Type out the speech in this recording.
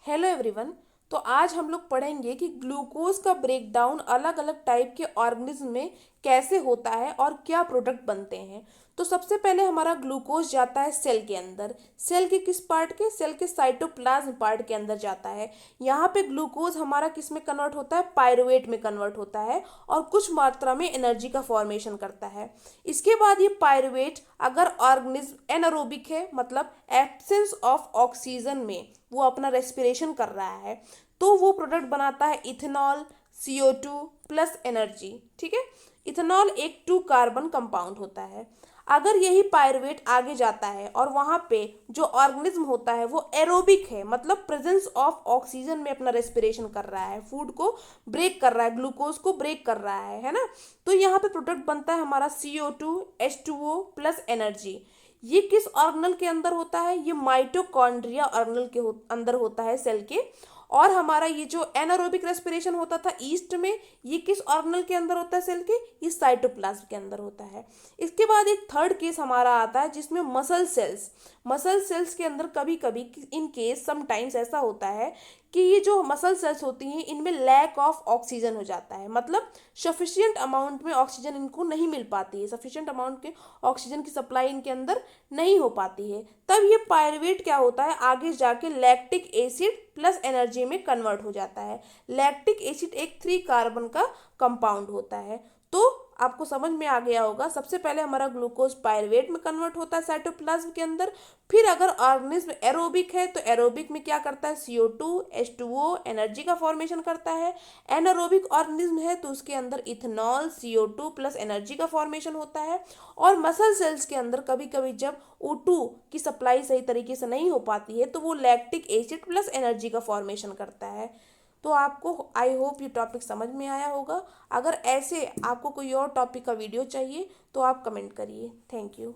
Hello everyone. तो आज हम लोग पढ़ेंगे कि ग्लूकोज का ब्रेकडाउन अलग अलग टाइप के ऑर्गेनिज्म में कैसे होता है और क्या प्रोडक्ट बनते हैं। तो सबसे पहले हमारा ग्लूकोज जाता है सेल के अंदर। सेल के किस पार्ट के? सेल के साइटोप्लाज्म पार्ट के अंदर जाता है। यहाँ पे ग्लूकोज हमारा किस में कन्वर्ट होता है? पायरुवेट में कन्वर्ट होता है और कुछ मात्रा में एनर्जी का फॉर्मेशन करता है। इसके बाद ये पायरुवेट अगर ऑर्गेनिज्म एनारोबिक है, मतलब एब्सेंस ऑफ ऑक्सीजन में वो अपना रेस्पिरेशन कर रहा है, तो वो प्रोडक्ट बनाता है इथेनॉल, CO2 प्लस एनर्जी। ठीक है। इथेनॉल एक 2 कार्बन कंपाउंड होता है। अगर यही पायरुवेट आगे जाता है और वहां पे जो ऑर्गेनिज्म होता है वो एरोबिक है, मतलब प्रेजेंस ऑफ ऑक्सीजन में अपना रेस्पिरेशन कर रहा है, फूड को ब्रेक कर रहा है, ग्लूकोज को ब्रेक कर रहा है ना, तो यहाँ पे प्रोडक्ट बनता है हमारा CO2 H2O प्लस एनर्जी। ये किस ऑर्गेनल के अंदर होता है? ये माइटोकॉन्ड्रिया ऑर्गेनल के अंदर होता है सेल के। और हमारा ये जो एनारोबिक रेस्पिरेशन होता था ईस्ट में, ये किस ऑर्गेनल के अंदर होता है सेल के? ये साइटोप्लाज्म के अंदर होता है। इसके बाद एक थर्ड केस हमारा आता है जिसमें मसल सेल्स के अंदर कभी कभी इन केस समटाइम्स ऐसा होता है कि ये जो मसल सेल्स होती हैं इनमें लैक ऑफ ऑक्सीजन हो जाता है, मतलब सफिशिएंट अमाउंट में ऑक्सीजन इनको नहीं मिल पाती है, सफिशिएंट अमाउंट के ऑक्सीजन की सप्लाई इनके अंदर नहीं हो पाती है। तब ये पायरुवेट क्या होता है? आगे जाके लैक्टिक एसिड प्लस एनर्जी में कन्वर्ट हो जाता है। लैक्टिक एसिड एक 3 कार्बन का कंपाउंड होता है। तो आपको समझ में आ गया होगा, सबसे पहले हमारा ग्लूकोज पायरुवेट में कन्वर्ट होता है साइटोप्लाज्म के अंदर। फिर अगर ऑर्गेनिज्म एरोबिक है तो एरोबिक में क्या करता है? CO2 H2O एनर्जी का फॉर्मेशन करता है। एनारोबिक ऑर्गेनिज्म है तो उसके अंदर इथेनॉल CO2 प्लस एनर्जी का फॉर्मेशन होता है। और मसल सेल्स के अंदर कभी कभी जब O2 की सप्लाई सही तरीके से नहीं हो पाती है तो वो लैक्टिक एसिड प्लस एनर्जी का फॉर्मेशन करता है। तो आपको आई होप ये टॉपिक समझ में आया होगा। अगर ऐसे आपको कोई और टॉपिक का वीडियो चाहिए तो आप कमेंट करिए। Thank you.